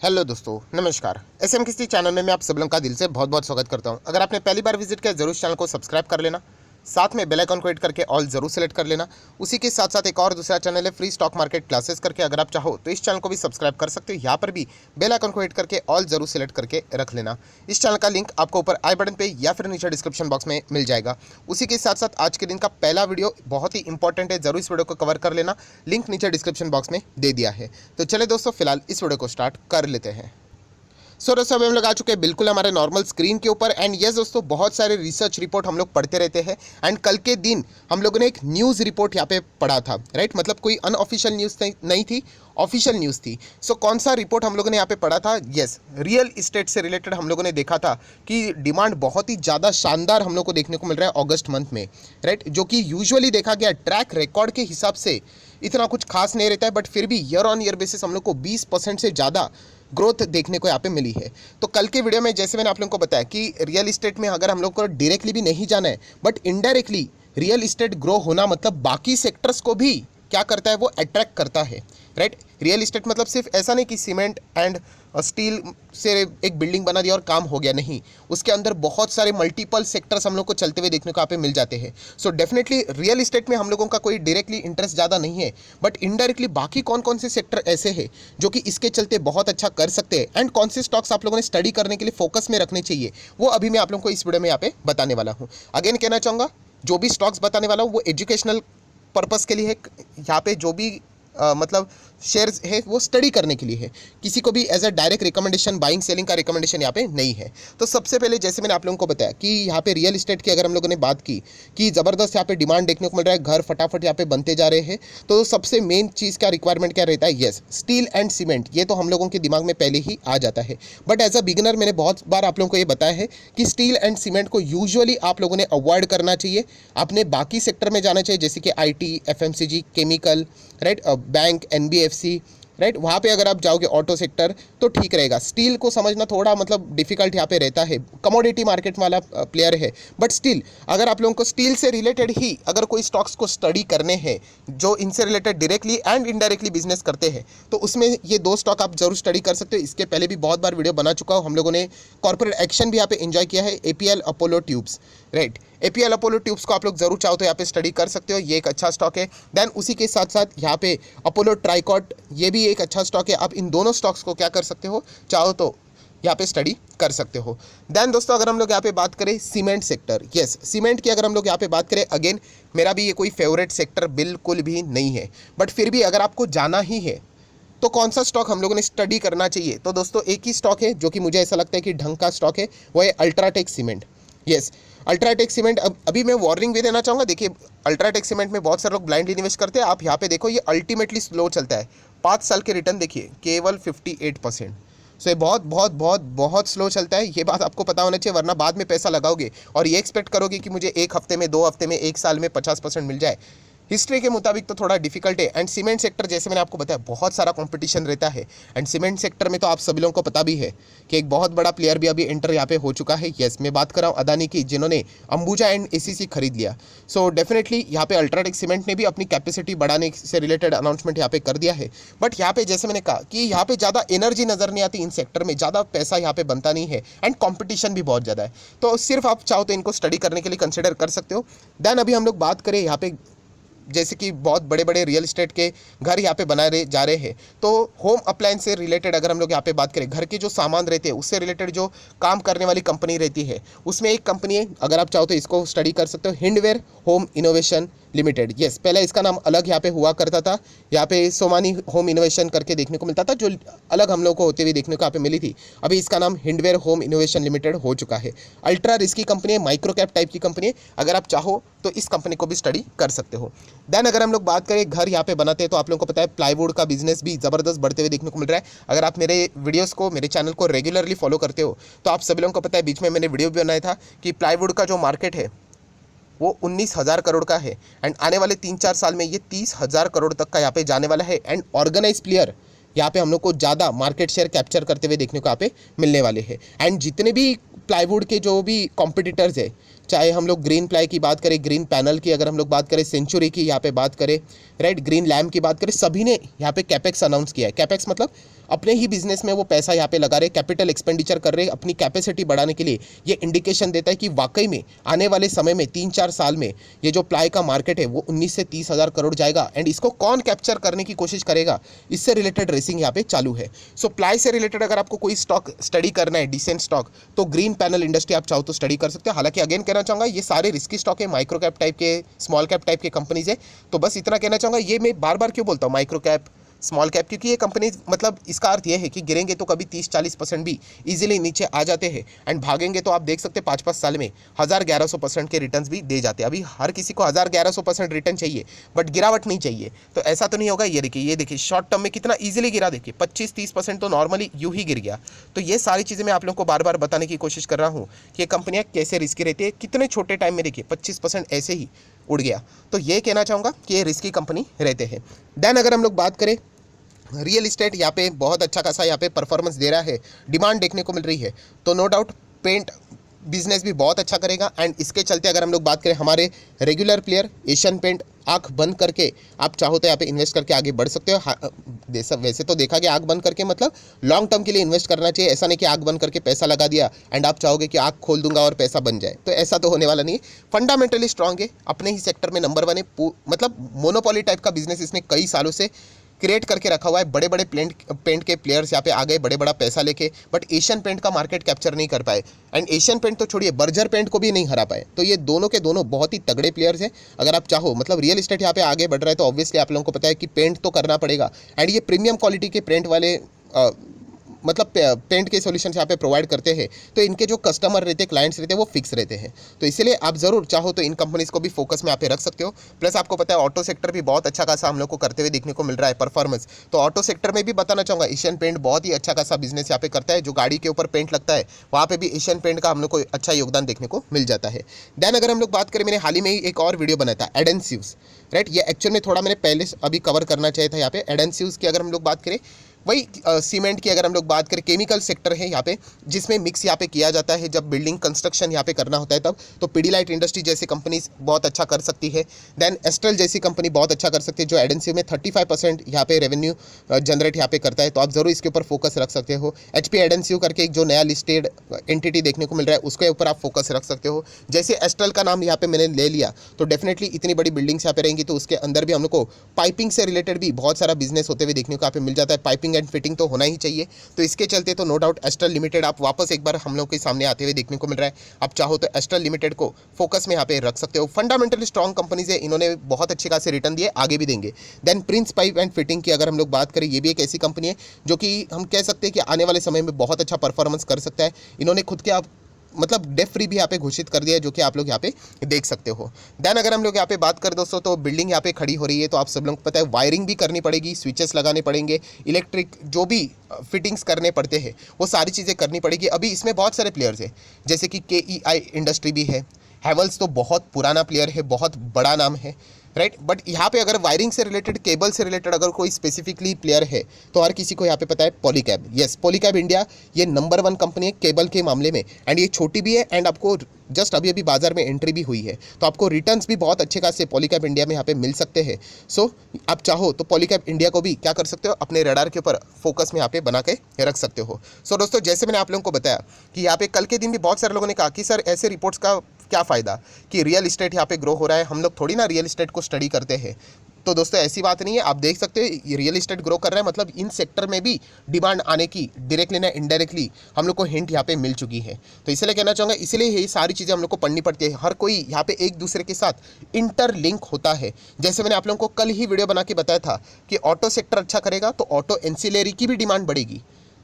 Hello दोस्तों, नमस्कार। SM किसी चैनल में मैं आप सब लोगों का दिल से बहुत बहुत स्वागत करता हूं। अगर आपने पहली बार विजिट किया जरूर इस चैनल को सब्सक्राइब कर लेना, साथ में बेल आइकन को हिट करके ऑल जरूर सेलेक्ट कर लेना। उसी के साथ साथ एक और दूसरा चैनल है फ्री स्टॉक मार्केट क्लासेस करके, अगर आप चाहो तो इस चैनल को भी सब्सक्राइब कर सकते हो। यहाँ पर भी बेल आइकन को हिट करके ऑल जरूर सेलेक्ट करके रख लेना। इस चैनल का लिंक आपको ऊपर आई बटन पे या फिर नीचे डिस्क्रिप्शन बॉक्स में मिल जाएगा। उसी के साथ साथ आज के दिन का पहला वीडियो बहुत ही इंपॉर्टेंट है, जरूर इस वीडियो को कवर कर लेना। लिंक नीचे डिस्क्रिप्शन बॉक्स में दे दिया है। तो चले दोस्तों, फिलहाल इस वीडियो को स्टार्ट कर लेते हैं। दोस्तों अभी हम लोग आ चुके हैं बिल्कुल हमारे नॉर्मल स्क्रीन के ऊपर। एंड यस दोस्तों, बहुत सारे रिसर्च रिपोर्ट हम लोग पढ़ते रहते हैं। एंड कल के दिन हम लोगों ने एक न्यूज़ रिपोर्ट यहाँ पे पढ़ा था, राइट। मतलब कोई अनऑफिशियल न्यूज़ नहीं थी, ऑफिशियल न्यूज़ थी। सो कौन सा रिपोर्ट हम लोगों ने यहाँ पे पढ़ा था? यस, रियल इस्टेट से रिलेटेड हम लोगों ने देखा था कि डिमांड बहुत ही ज़्यादा शानदार हम लोग को देखने को मिल रहा है अगस्त मंथ में, राइट। जो कि यूजुअली देखा गया ट्रैक रिकॉर्ड के हिसाब से इतना कुछ खास नहीं रहता है, बट फिर भी ईयर ऑन ईयर बेसिस हम लोग को 20% से ज़्यादा ग्रोथ देखने को यहाँ पे मिली है। तो कल के वीडियो में जैसे मैंने आप लोगों को बताया कि रियल इस्टेट में अगर हम लोग को डायरेक्टली भी नहीं जाना है, but indirectly real estate grow होना मतलब बाकी सेक्टर्स को भी क्या करता है, वो अट्रैक्ट करता है, राइट। रियल इस्टेट मतलब सिर्फ ऐसा नहीं कि सीमेंट एंड स्टील से एक बिल्डिंग बना दिया और काम हो गया, नहीं। उसके अंदर बहुत सारे मल्टीपल सेक्टर्स हम लोग को चलते हुए देखने को यहाँ पे मिल जाते हैं। सो डेफिनेटली रियल इस्टेट में हम लोगों का कोई डायरेक्टली इंटरेस्ट ज़्यादा नहीं है, बट इनडायरेक्टली बाकी कौन कौन से सेक्टर ऐसे हैं जो कि इसके चलते बहुत अच्छा कर सकते हैं, एंड कौन से स्टॉक्स आप लोगों ने स्टडी करने के लिए फोकस में रखने चाहिए, वो अभी मैं आप लोगों को इस वीडियो में यहाँ पे बताने वाला हूँ। अगेन कहना चाहूँगा, जो भी स्टॉक्स बताने वाला हूँ वो एजुकेशनल पर्पस के लिए है। यहाँ पे जो भी मतलब शेयर्स है वो स्टडी करने के लिए है, किसी को भी as a direct recommendation buying selling का रिकमेंडेशन यहाँ पे नहीं है। तो सबसे पहले जैसे मैंने आप लोगों को बताया कि यहाँ पे रियल इस्टेट की अगर हम लोगों ने बात की कि ज़बरदस्त यहाँ पे डिमांड देखने को मिल रहा है, घर फटाफट यहाँ पे बनते जा रहे हैं, तो सबसे मेन चीज़ का रिक्वायरमेंट क्या रहता है? Yes, steel and cement. ये तो हम लोगों के दिमाग में पहले ही आ जाता है, बट एज अ बिगिनर मैंने बहुत बार आप लोगों को ये बताया है कि स्टील एंड सीमेंट को यूजुअली आप लोगों ने अवॉइड करना चाहिए। आपने बाकी सेक्टर में जाना चाहिए, जैसे कि IT, FMCG, chemical, right, bank, NBFC, right. वहाँ पे अगर आप जाओगे ऑटो सेक्टर तो ठीक रहेगा। स्टील को समझना थोड़ा मतलब डिफिकल्ट यहाँ पे रहता है, कमोडिटी मार्केट वाला प्लेयर है, बट स्टिल अगर आप लोगों को स्टील से रिलेटेड ही अगर कोई स्टॉक्स को स्टडी करने हैं जो इनसे related directly and indirectly business करते हैं, तो उसमें ये दो स्टॉक आप जरूर स्टडी कर सकते हो। इसके पहले भी बहुत बार वीडियो बना चुका हूँ, हम लोगों ने कॉर्पोरेट एक्शन भी यहाँ पे एंजॉय किया है, APL Apollo tubes, right. APL Apollo tubes को आप लोग जरूर चाहो तो यहाँ पे स्टडी कर सकते हो, ये एक अच्छा स्टॉक है। देन उसी के साथ साथ यहाँ पे अपोलो ट्राइकॉट, ये भी एक अच्छा स्टॉक है। आप इन दोनों स्टॉक्स को क्या कर सकते हो, चाहो तो यहाँ पे स्टडी कर सकते हो। देन दोस्तों अगर हम लोग यहाँ पे बात करें सीमेंट सेक्टर, यस, सीमेंट की अगर हम लोग यहाँ पे बात करें, अगेन मेरा भी ये कोई फेवरेट सेक्टर बिल्कुल भी नहीं है, बट फिर भी अगर आपको जाना ही है तो कौन सा स्टॉक हम लोगों ने स्टडी करना चाहिए? तो दोस्तों एक ही स्टॉक है जो कि मुझे ऐसा लगता है कि ढंग का स्टॉक है, वो है UltraTech cement. Yes, UltraTech cement. अभी मैं वार्निंग भी देना चाहूँगा, देखिए अल्ट्राटेक सीमेंट में बहुत सारे लोग ब्लाइंडली इन्वेस्ट करते हैं। आप यहाँ पे देखो, ये अल्टीमेटली स्लो चलता है। 5 साल के रिटर्न देखिए केवल 58%। सो ये बहुत बहुत बहुत बहुत स्लो चलता है, ये बात आपको पता होना चाहिए, वरना बाद में पैसा लगाओगे और ये एक्सपेक्ट करोगे कि मुझे 1 हफ्ते में, 2 हफ्ते में, 1 साल में 50% मिल जाए। हिस्ट्री के मुताबिक तो थोड़ा डिफिकल्ट है। एंड सीमेंट सेक्टर जैसे मैंने आपको बताया बहुत सारा कंपटीशन रहता है। एंड सीमेंट सेक्टर में तो आप सभी लोगों को पता भी है कि एक बहुत बड़ा प्लेयर भी अभी एंटर यहाँ पे हो चुका है। यस, मैं बात कर रहा हूँ अदानी की, जिन्होंने अंबुजा एंड ACC खरीद लिया। सो डेफिनेटली यहाँ पे अल्ट्राटेक सीमेंट ने भी अपनी कैपेसिटी बढ़ाने से रिलेटेड अनाउंसमेंट यहाँ पे कर दिया है। बट यहाँ पे जैसे मैंने कहा कि यहाँ पे ज़्यादा एनर्जी नजर नहीं आती, इन सेक्टर में ज़्यादा पैसा यहाँ पे बनता नहीं है, एंड कॉम्पिटिशन भी बहुत ज़्यादा है। तो सिर्फ आप चाहो तो इनको स्टडी करने के लिए कंसिडर कर सकते हो। देन अभी हम लोग बात करें यहाँ पे, जैसे कि बहुत बड़े बड़े रियल इस्टेट के घर यहाँ पे बनाए जा रहे हैं, तो होम अप्लायंस से रिलेटेड अगर हम लोग यहाँ पे बात करें, घर के जो सामान रहते हैं उससे रिलेटेड जो काम करने वाली कंपनी रहती है, उसमें एक कंपनी है, अगर आप चाहो तो इसको स्टडी कर सकते हो, Hindware home innovation limited. Yes, पहले इसका नाम अलग यहाँ पे हुआ करता था, यहाँ पे सोमानी होम इनोवेशन करके देखने को मिलता था, जो अलग हम लोग को होते हुए देखने को यहाँ पे मिली थी। अभी इसका नाम हिंडवेयर होम इनोवेशन लिमिटेड हो चुका है। अल्ट्रा रिस्की कंपनी है, माइक्रो कैप टाइप की कंपनी है, अगर आप चाहो तो इस कंपनी को भी स्टडी कर सकते हो। देन अगर हम लोग बात करें घर यहाँ पे बनाते हैं, तो आप लोगों को पता है प्लाईवुड का बिजनेस भी ज़बरदस्त बढ़ते हुए देखने को मिल रहा है। अगर आप मेरे वीडियोस को, मेरे चैनल को रेगुलरली फॉलो करते हो तो आप सभी लोगों को पता है, बीच में मैंने वीडियो भी बनाया था कि प्लाईवुड का जो मार्केट है वो 19,000 करोड़ का है, एंड आने वाले 3-4 साल में ये 30,000 करोड़ तक का यहाँ पे जाने वाला है। एंड ऑर्गेनाइज प्लेयर यहाँ पे हम लोग को ज़्यादा मार्केट शेयर कैप्चर करते हुए देखने को यहाँ पे मिलने वाले हैं। एंड जितने भी प्लाईवुड के जो भी कॉम्पिटिटर्स है, चाहे हम लोग ग्रीन प्लाई की बात करें, ग्रीन पैनल की अगर हम लोग बात करें, सेंचुरी की यहाँ पे बात करें, राइट, ग्रीन लैम्प की बात करें, सभी ने यहाँ पे कैपेक्स अनाउंस किया है। कैपेक्स मतलब अपने ही बिजनेस में वो पैसा यहाँ पे लगा रहे, कैपिटल एक्सपेंडिचर कर रहे अपनी कैपेसिटी बढ़ाने के लिए। ये इंडिकेशन देता है कि वाकई में आने वाले समय में 3-4 साल में ये जो प्लाई का मार्केट है वो 19 से 30 हज़ार करोड़ जाएगा। एंड इसको कौन कैप्चर करने की कोशिश करेगा, इससे रिलेटेड रेसिंग यहाँ पे चालू है। सो प्लाई से रिलेटेड अगर आपको कोई स्टॉक स्टडी करना है, डिसेंट स्टॉक, तो ग्रीन पैनल इंडस्ट्री आप चाहो तो स्टडी कर सकते हो। हालांकि अगेन कहना चाहूँगा ये सारे रिस्की स्टॉक है, माइक्रो कैप टाइप के, स्मॉल कैप टाइप के कंपनीज है। तो बस इतना कहना चाहूँगा, ये मैं बार बार क्यों बोलता हूँ माइक्रो कैप, स्मॉल कैप, क्योंकि ये कंपनी मतलब इसका अर्थ ये है कि गिरेंगे तो कभी 30-40% भी इजीली नीचे आ जाते हैं, एंड भागेंगे तो आप देख सकते हैं 5-5 साल में 1000-1100% के रिटर्न्स भी दे जाते हैं। अभी हर किसी को 1000-1100% रिटर्न चाहिए, बट गिरावट नहीं चाहिए, तो ऐसा तो नहीं होगा। ये देखिए शॉर्ट टर्म में कितना ईजिली गिरा, देखिए 25-30% तो नॉर्मली यूँ ही गिर गया। तो ये सारी चीज़ें मैं आप लोगों को बार बार बताने की कोशिश कर रहा हूँ कि ये कंपनियाँ कैसे रिस्की रहती है। कितने छोटे टाइम में देखिए 25% ऐसे ही उड़ गया। तो ये कहना चाहूँगा कि ये रिस्की कंपनी रहते हैं। देन अगर हम लोग बात करें, रियल इस्टेट यहाँ पे बहुत अच्छा खासा यहाँ पे परफॉर्मेंस दे रहा है, डिमांड देखने को मिल रही है, तो नो डाउट पेंट बिजनेस भी बहुत अच्छा करेगा। एंड इसके चलते अगर हम लोग बात करें हमारे रेगुलर प्लेयर एशियन पेंट, आंख बंद करके आप चाहो तो यहाँ पे इन्वेस्ट करके आगे बढ़ सकते हो। वैसे तो देखा गया आंख बंद करके मतलब लॉन्ग टर्म के लिए इन्वेस्ट करना चाहिए, ऐसा नहीं कि आंख बंद करके पैसा लगा दिया एंड आप चाहोगे कि आंख खोल दूंगा और पैसा बन जाए, तो ऐसा तो होने वाला नहीं है। फंडामेंटली स्ट्रांग है, अपने ही सेक्टर में नंबर 1 है, मतलब मोनोपोली टाइप का बिजनेस इसने कई सालों से क्रिएट करके रखा हुआ है। बड़े बड़े पेंट के प्लेयर्स यहाँ पे आ गए बड़े बड़ा पैसा लेके, बट एशियन पेंट का मार्केट कैप्चर नहीं कर पाए, एंड एशियन पेंट तो छोड़िए बर्जर पेंट को भी नहीं हरा पाए। तो ये दोनों के दोनों बहुत ही तगड़े प्लेयर्स हैं। अगर आप चाहो मतलब रियल इस्टेट यहाँ पे आगे बढ़ रहा है तो ऑब्वियसली आप लोगों को पता है कि पेंट तो करना पड़ेगा, एंड ये प्रीमियम क्वालिटी के पेंट वाले मतलब पेंट के सॉल्यूशंस यहाँ पे प्रोवाइड करते हैं, तो इनके जो कस्टमर रहते हैं, क्लाइंट्स रहते हैं, वो फिक्स रहते हैं। तो इसीलिए आप ज़रूर चाहो तो इन कंपनीज़ को भी फोकस में यहाँ पे रख सकते हो। प्लस आपको पता है ऑटो सेक्टर भी बहुत अच्छा खासा हम लोग को करते हुए देखने को मिल रहा है परफॉर्मेंस। तो ऑटो सेक्टर में भी बताना चाहूँगा एशियन पेंट बहुत ही अच्छा खासा बिजनेस यहाँ पे करता है। जो गाड़ी के ऊपर पेंट लगता है वहाँ पर भी एशियन पेंट का हम लोग को अच्छा योगदान देखने को मिल जाता है। देन अगर हम लोग बात करें, मैंने हाल ही में ही एक और वीडियो बनाया था एडेंसिव्स, राइट, ये एक्चुअल में थोड़ा मैंने पहले अभी कवर करना चाहिए था। यहाँ पे एडेंसिव्स की अगर हम लोग बात करें, वही सीमेंट की अगर हम लोग बात करें, केमिकल सेक्टर है यहाँ पे, जिसमें मिक्स यहाँ पे किया जाता है जब बिल्डिंग कंस्ट्रक्शन यहाँ पे करना होता है तब। तो पीडीलाइट इंडस्ट्री जैसी कंपनी बहुत अच्छा कर सकती है। देन एस्ट्रल जैसी कंपनी बहुत अच्छा कर सकती है, जो एडेंसिव में 35% यहाँ पे रेवेन्यू जनरेट यहाँ पे करता है। तो आप जरूर इसके ऊपर फोकस रख सकते हो। एचपी एडेंसिव करके एक जो नया लिस्टेड एंटिटी देखने को मिल रहा है, उसके ऊपर आप फोकस रख सकते हो। जैसे एस्ट्रल का नाम यहाँ पे मैंने ले लिया, तो डेफिनेटली इतनी बड़ी बिल्डिंग्स यहाँ पे रहेंगी, तो उसके अंदर भी हम लोग को पाइपिंग से रिलेटेड भी बहुत सारा बिजनेस होते हुए देखने को यहाँ पे मिल जाता है। पाइपिंग एंड फिटिंग तो होना ही चाहिए। तो इसके चलते तो नो डाउट एस्ट्रल लिमिटेड आप वापस एक बार हम लोग के सामने आते हुए देखने को मिल रहा है। आप चाहो तो एस्ट्रल लिमिटेड को फोकस में यहाँ पे रख सकते हो। फंडामेंटली स्ट्रॉन्ग कंपनीज है, इन्होंने बहुत अच्छे खासे रिटर्न दिए, आगे भी देंगे। Then Prince Pipe and Fitting की अगर हम लोग बात करें, ये भी एक ऐसी कंपनी है जो कि हम कह सकते हैं कि आने वाले समय में बहुत अच्छा परफॉर्मेंस कर सकता है। इन्होंने खुद के मतलब डेफ फ्री भी यहाँ पे घोषित कर दिया है, जो कि आप लोग यहाँ पे देख सकते हो। देन अगर हम लोग यहाँ पे बात करें दोस्तों, तो बिल्डिंग यहाँ पे खड़ी हो रही है, तो आप सब लोगों को पता है वायरिंग भी करनी पड़ेगी, स्विचेस लगाने पड़ेंगे, इलेक्ट्रिक जो भी फिटिंग्स करने पड़ते हैं वो सारी चीज़ें करनी पड़ेगी। अभी इसमें बहुत सारे प्लेयर्स हैं, जैसे कि KEI इंडस्ट्री भी है, हैवल्स तो बहुत पुराना प्लेयर है, बहुत बड़ा नाम है, राइट। बट यहाँ पे अगर वायरिंग से रिलेटेड, केबल से रिलेटेड अगर कोई स्पेसिफिकली प्लेयर है तो हर किसी को यहाँ पे पता है पॉलीकैब। यस, पॉलीकैब इंडिया ये नंबर 1 कंपनी है केबल के मामले में, एंड ये छोटी भी है, एंड आपको जस्ट अभी अभी बाजार में एंट्री भी हुई है। तो आपको रिटर्न्स भी बहुत अच्छे खासे पॉलीकैब इंडिया में यहाँ पे मिल सकते हैं। सो आप चाहो तो पॉलीकैब इंडिया को भी क्या कर सकते हो, अपने रडार के ऊपर फोकस में यहाँ पे बना के रख सकते हो। सो दोस्तों, जैसे मैंने आप लोगों को बताया कि यहाँ पे कल के दिन भी बहुत सारे लोगों ने कहा कि सर ऐसे रिपोर्ट्स का क्या फ़ायदा कि रियल इस्टेट यहाँ पे ग्रो हो रहा है, हम लोग थोड़ी ना रियल इस्टेट को स्टडी करते हैं। तो दोस्तों ऐसी बात नहीं है, आप देख सकते हो ये रियल इस्टेट ग्रो कर रहा है, मतलब इन सेक्टर में भी डिमांड आने की डायरेक्टली ना इनडायरेक्टली हम लोग को हिंट यहाँ पे मिल चुकी है। तो इसलिए कहना चाहूँगा, इसलिए ये सारी चीज़ें हम लोग को पढ़नी पड़ती है। हर कोई यहाँ पे एक दूसरे के साथ इंटरलिंक होता है। जैसे मैंने आप लोगों को कल ही वीडियो बना के बताया था कि ऑटो सेक्टर अच्छा करेगा तो ऑटो एंसिलरी की भी डिमांड बढ़ेगी।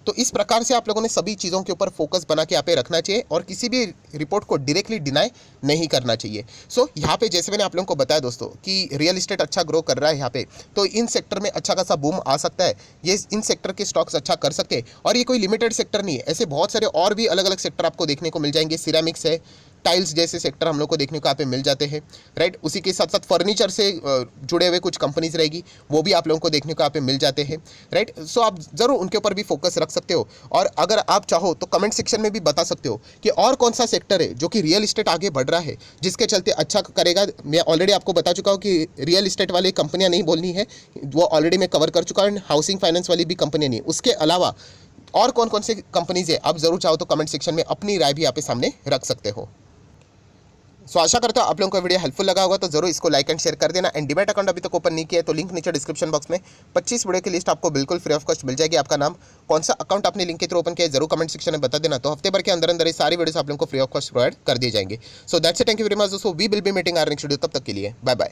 तो इस प्रकार से आप लोगों ने सभी चीज़ों के ऊपर फोकस बना के यहाँ पे रखना चाहिए और किसी भी रिपोर्ट को डायरेक्टली डिनाई नहीं करना चाहिए। सो यहाँ पे जैसे मैंने आप लोगों को बताया दोस्तों कि रियल इस्टेट अच्छा ग्रो कर रहा है यहाँ पे, तो इन सेक्टर में अच्छा खासा बूम आ सकता है। ये इन सेक्टर के स्टॉक्स अच्छा कर सकते हैं, और ये कोई लिमिटेड सेक्टर नहीं है, ऐसे बहुत सारे और भी अलग अलग सेक्टर आपको देखने को मिल जाएंगे। सिरेमिक्स है, टेक्सटाइल्स जैसे सेक्टर हम लोग को देखने को यहाँ पे मिल जाते हैं, राइट। उसी के साथ साथ फर्नीचर से जुड़े हुए कुछ कंपनीज रहेगी, वो भी आप लोगों को देखने को यहाँ पे मिल जाते हैं, राइट। सो आप ज़रूर उनके ऊपर भी फोकस रख सकते हो। और अगर आप चाहो तो कमेंट सेक्शन में भी बता सकते हो कि और कौन सा सेक्टर है जो कि रियल इस्टेट आगे बढ़ रहा है, जिसके चलते अच्छा करेगा। मैं ऑलरेडी आपको बता चुका हूँ कि रियल इस्टेट वाली कंपनियाँ नहीं बोलनी है, वो ऑलरेडी मैं कवर कर चुका हूँ। हाउसिंग फाइनेंस वाली भी कंपनियाँ नहीं, उसके अलावा और कौन कौन सी कंपनीज है, आप जरूर चाहो तो कमेंट सेक्शन में अपनी राय भी यहाँ पे सामने रख सकते हो। सो आशा करता हूँ आप लोगों को वीडियो हेल्पफुल लगा होगा, तो जरूर इसको लाइक एंड शेयर कर देना। एंड डीमैट अकाउंट अभी तक ओपन नहीं किया है तो लिंक नीचे डिस्क्रिप्शन बॉक्स में 25 वीडियो की लिस्ट आपको बिल्कुल फ्री ऑफ कॉस्ट मिल जाएगी। आपका नाम, कौन सा अकाउंट आपने लिंक के थ्रू ओपन किया है, जरूर कमेंट सेक्शन में बता देना। तो हफ्ते भर के अंदर अंदर ये सारी वीडियोस आप लोगों को फ्री ऑफ कॉस्ट प्रोवाइड कर दिए जाएंगे। So that's it, thank you very much दोस्तों, we will be meeting our next video. तब तक के लिए बाय बाय।